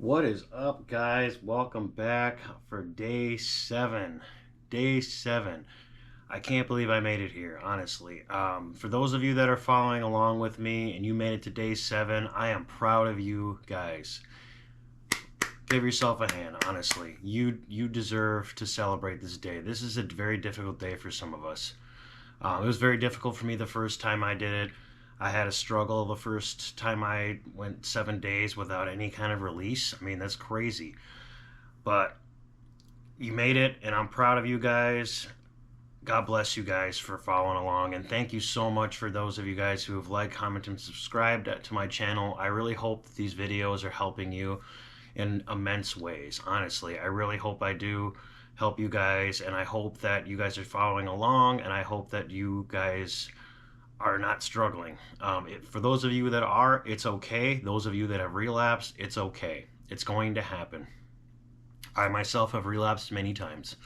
What is up, guys? Welcome back for day 7. Day 7. I can't believe I made it here, honestly. For those of you that are following along with me and you made it to day 7, I am proud of you guys. Give yourself a hand, honestly. You deserve to celebrate this day. This is a very difficult day for some of us. It was very difficult for me the first time I did it. I had a struggle the first time I went 7 days without any kind of release. I mean, that's crazy. But you made it, and I'm proud of you guys. God bless you guys for following along, and thank you so much for those of you guys who have liked, commented, and subscribed to my channel. I really hope that these videos are helping you in immense ways. Honestly, I really hope I do help you guys, and I hope that you guys are following along, and I hope that you guys are not struggling. For those of you that are, it's okay. Those of you that have relapsed, it's okay. It's going to happen. I myself have relapsed many times.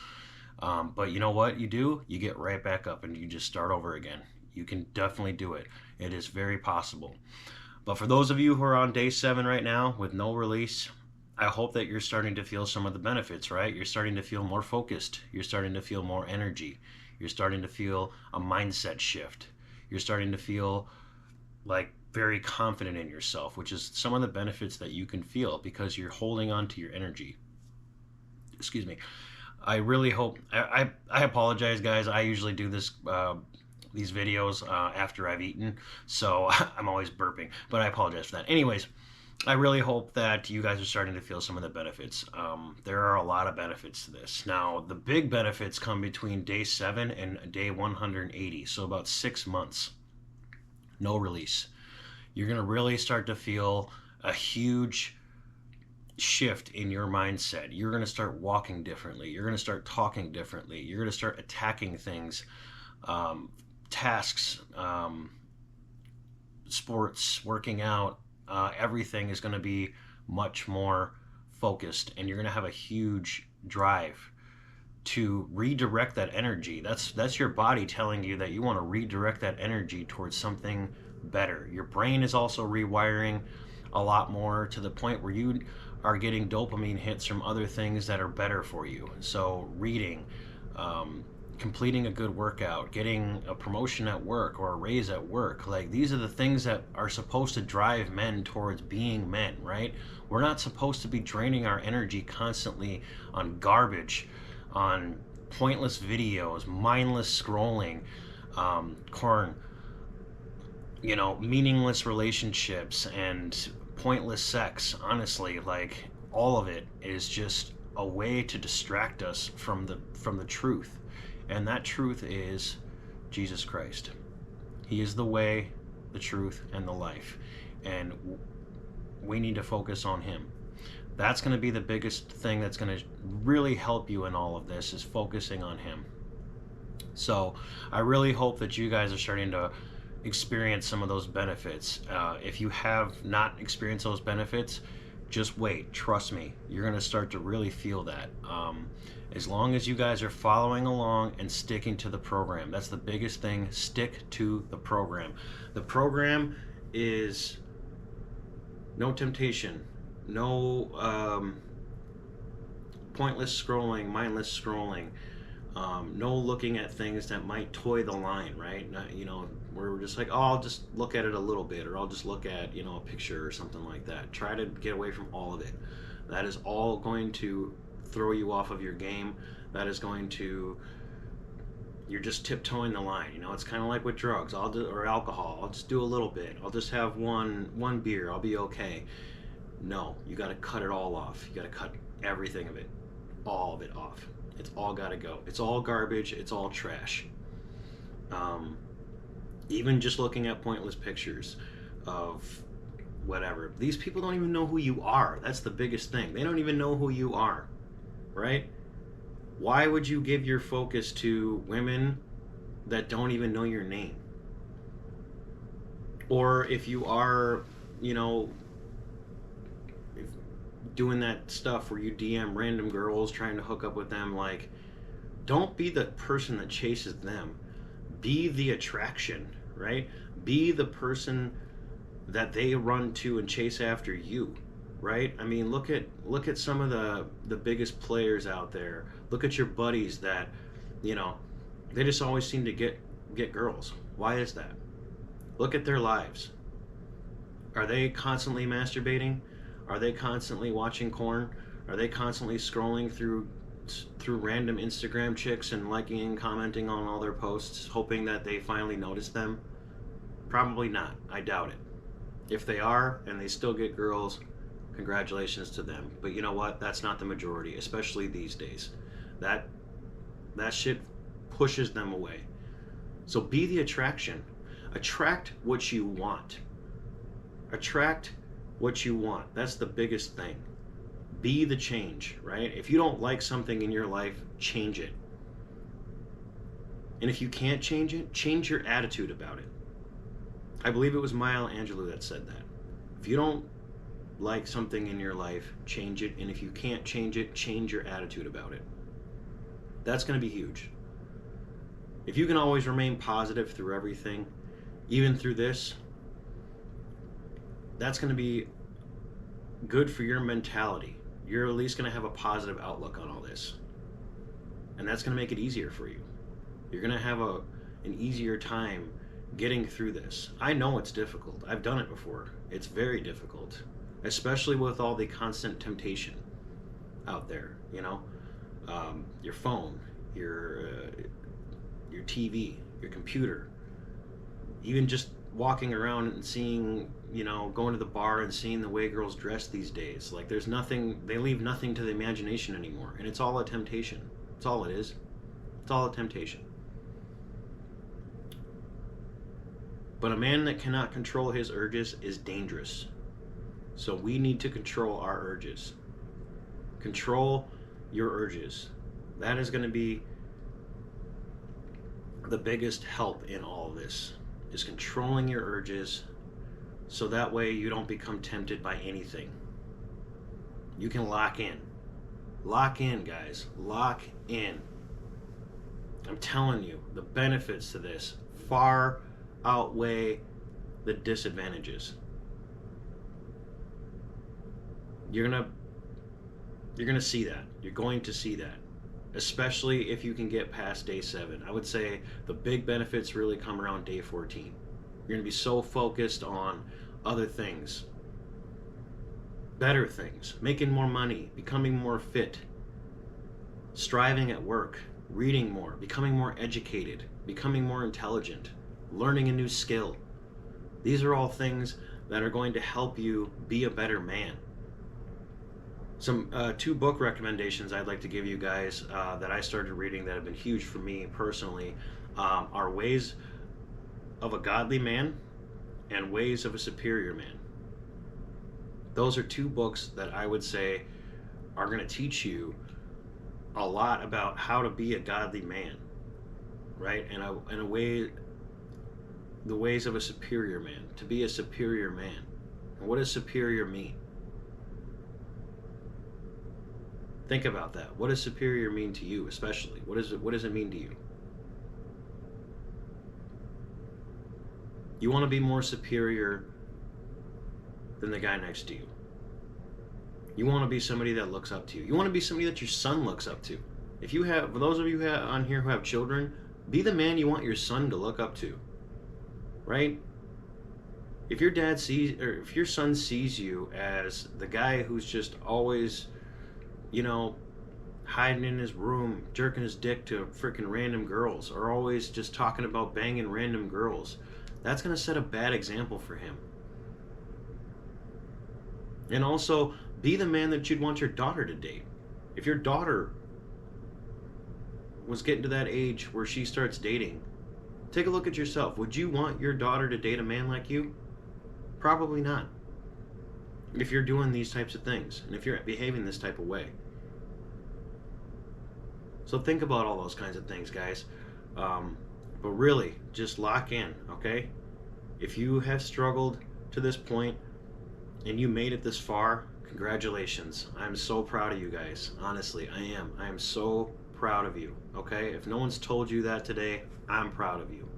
But you know what you do? You get right back up and you just start over again. You can definitely do it. It is very possible. But for those of you who are on day 7 right now with no release, I hope that you're starting to feel some of the benefits, right? You're starting to feel more focused. You're starting to feel more energy. You're starting to feel a mindset shift. You're starting to feel like very confident in yourself, which is some of the benefits that you can feel because you're holding on to your energy. Excuse me. I really hope. I apologize, guys. I usually do this these videos after I've eaten, so I'm always burping. But I apologize for that. Anyways, I really hope that you guys are starting to feel some of the benefits. There are a lot of benefits to this. Now, the big benefits come between day 7 and day 180, so about 6 months. No release. You're going to really start to feel a huge shift in your mindset. You're going to start walking differently. You're going to start talking differently. You're going to start attacking things, tasks, sports, working out. Everything is going to be much more focused, and you're going to have a huge drive to redirect that energy. That's your body telling you that you want to redirect that energy towards something better. Your brain is also rewiring a lot more to the point where you are getting dopamine hits from other things that are better for you. So reading, completing a good workout, getting a promotion at work or a raise at work. Like, these are the things that are supposed to drive men towards being men, right? We're not supposed to be draining our energy constantly on garbage, on pointless videos, mindless scrolling, meaningless relationships and pointless sex. Honestly, like, all of it is just a way to distract us from the truth. And that truth is Jesus Christ. He is the way, the truth, and the life. And we need to focus on him. That's going to be the biggest thing that's going to really help you in all of this, is focusing on him. So I really hope that you guys are starting to experience some of those benefits. If you have not experienced those benefits, just wait. Trust me, you're going to start to really feel that. As long as you guys are following along and sticking to the program. That's the biggest thing. Stick to the program. The program is no temptation, no pointless scrolling, mindless scrolling, no looking at things that might toy the line, right? Where we're just like, oh, I'll just look at it a little bit, or I'll just look at, a picture or something like that. Try to get away from all of it. That is all going to throw you off of your game. That is going to, you're just tiptoeing the line. It's kind of like with drugs, or alcohol. I'll just do a little bit. I'll just have one beer. I'll be okay. No, you got to cut it all off. You got to cut everything of it, all of it off. It's all got to go. It's all garbage. It's all trash. Even just looking at pointless pictures of whatever. These people don't even know who you are. That's the biggest thing. They don't even know who you are, right? Why would you give your focus to women that don't even know your name? Or if you are, doing that stuff where you DM random girls trying to hook up with them, like, don't be the person that chases them. Be the attraction, right? Be the person that they run to and chase after you. right? I mean, look at some of the biggest players out there. Look at your buddies that, you know, they just always seem to get girls. Why is that? Look at their lives. Are they constantly masturbating? Are they constantly watching porn? Are they constantly scrolling through random Instagram chicks and liking and commenting on all their posts, hoping that they finally notice them? Probably not. I doubt it. If they are and they still get girls, congratulations to them. But you know what? That's not the majority, especially these days. That that shit pushes them away. So be the attraction. Attract what you want. Attract what you want. That's the biggest thing. Be the change, right? If you don't like something in your life, change it. And if you can't change it, change your attitude about it. I believe it was Maya Angelou that said that. If you don't like something in your life, change it. And if you can't change it, change your attitude about it. That's going to be huge. If you can always remain positive through everything, even through this, that's going to be good for your mentality. You're at least going to have a positive outlook on all this. And that's going to make it easier for you. You're going to have an easier time getting through this. I know it's difficult. I've done it before. It's very difficult, especially with all the constant temptation out there, you know? Your phone, your TV, your computer, even just walking around and seeing, you know, going to the bar and seeing the way girls dress these days. Like, there's nothing, they leave nothing to the imagination anymore. And it's all a temptation. It's all it is. It's all a temptation. But a man that cannot control his urges is dangerous. So we need to control our urges. Control your urges. That is going to be the biggest help in all of this, is controlling your urges, so that way you don't become tempted by anything. You can lock in. Lock in, guys. Lock in. I'm telling you, the benefits to this far outweigh the disadvantages. You're gonna see that. You're going to see that. Especially if you can get past day 7. I would say the big benefits really come around day 14. You're going to be so focused on other things, better things, making more money, becoming more fit, striving at work, reading more, becoming more educated, becoming more intelligent, learning a new skill. These are all things that are going to help you be a better man. Some 2 book recommendations I'd like to give you guys that I started reading that have been huge for me personally are Ways of a Godly Man and Ways of a Superior Man. Those are 2 books that I would say are going to teach you a lot about how to be a godly man, right? And a way, the ways of a superior man, to be a superior man. And what does superior mean? Think about that. What does superior mean to you, especially? What does it mean to you? You want to be more superior than the guy next to you. You want to be somebody that looks up to you. You want to be somebody that your son looks up to. If you have, for those of you on here who have children, be the man you want your son to look up to. Right? If your dad sees, or if your son sees you as the guy who's just always, you know, hiding in his room, jerking his dick to freaking random girls, or always just talking about banging random girls, that's going to set a bad example for him. And also, be the man that you'd want your daughter to date. If your daughter was getting to that age where she starts dating, take a look at yourself. Would you want your daughter to date a man like you? Probably not. If you're doing these types of things, and if you're behaving this type of way. So think about all those kinds of things, guys. But really, just lock in, okay? If you have struggled to this point, and you made it this far, congratulations. I'm so proud of you guys. Honestly, I am. I am so proud of you, okay? If no one's told you that today, I'm proud of you.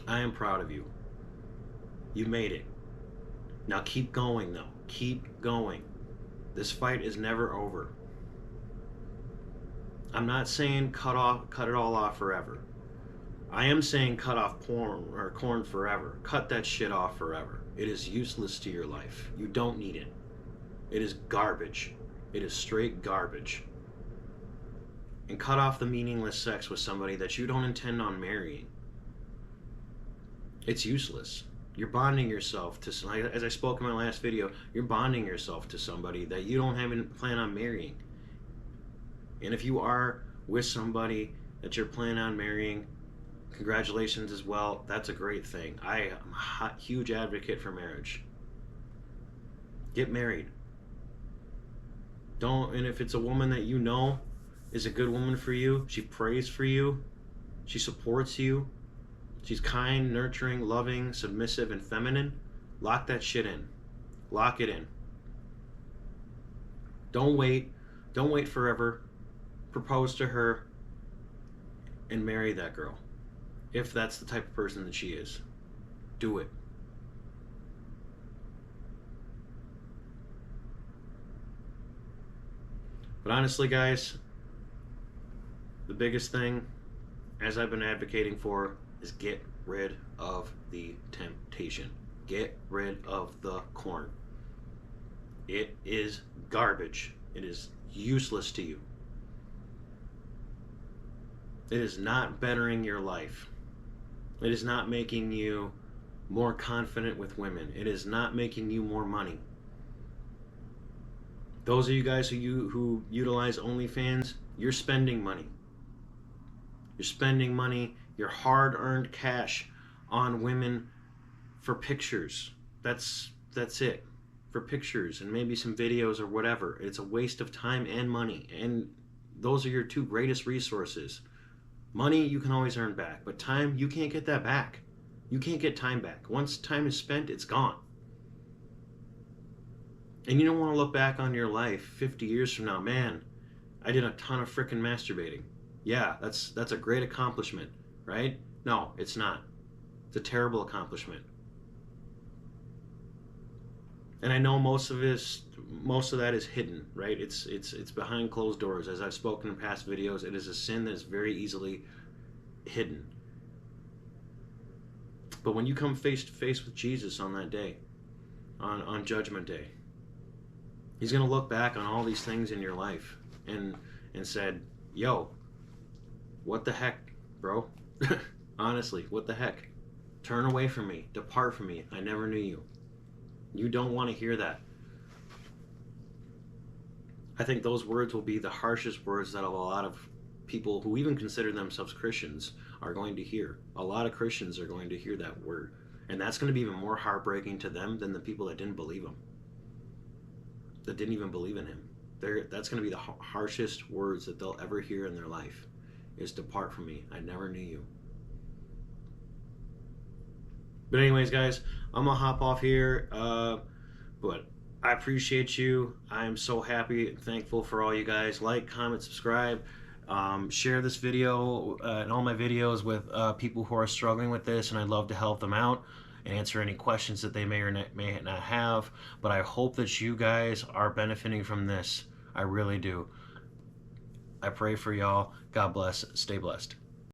I am proud of you. You made it. Now keep going, though. Keep going. This fight is never over. I'm not saying cut it all off forever. I am saying cut off corn forever. Cut that shit off forever. It is useless to your life. You don't need it. It is garbage. It is straight garbage. And cut off the meaningless sex with somebody that you don't intend on marrying. It's useless. You're bonding yourself to, as I spoke in my last video, you're bonding yourself to somebody that you don't even plan on marrying. And if you are with somebody that you're planning on marrying, congratulations as well. That's a great thing. I am a huge advocate for marriage. Get married. And if it's a woman that you know is a good woman for you, she prays for you, she supports you, she's kind, nurturing, loving, submissive, and feminine, lock that shit in. Lock it in. Don't wait. Don't wait forever. Propose to her and marry that girl. If that's the type of person that she is. Do it. But honestly, guys, the biggest thing, as I've been advocating for, is get rid of the temptation. Get rid of the corn. It is garbage. It is useless to you. It is not bettering your life. It is not making you more confident with women. It is not making you more money. Those of you guys who utilize OnlyFans, you're spending money. You're spending money, your hard-earned cash, on women for pictures. That's it. For pictures and maybe some videos or whatever. It's a waste of time and money. And those are your two greatest resources. Money you can always earn back, but time, you can't get that back. You can't get time back. Once time is spent, it's gone. And you don't want to look back on your life 50 years from now. Man, I did a ton of frickin' masturbating. Yeah, that's a great accomplishment, right? No, it's not. It's a terrible accomplishment. And I know most of that is hidden, right? It's behind closed doors. As I've spoken in past videos, it is a sin that is very easily hidden. But when you come face to face with Jesus on that day, on Judgment Day, He's going to look back on all these things in your life and said, yo, what the heck, bro? Honestly, what the heck? Turn away from me. Depart from me. I never knew you. You don't want to hear that. I think those words will be the harshest words that a lot of people who even consider themselves Christians are going to hear. A lot of Christians are going to hear that word. And that's going to be even more heartbreaking to them than the people that didn't believe him. That didn't even believe in him. That's going to be the harshest words that they'll ever hear in their life, is depart from me. I never knew you. But anyways, guys, I'm going to hop off here. But I appreciate you. I am so happy and thankful for all you guys. Like, comment, subscribe. Share this video and all my videos with people who are struggling with this, and I'd love to help them out and answer any questions that they may or may not have. But I hope that you guys are benefiting from this. I really do. I pray for y'all. God bless. Stay blessed.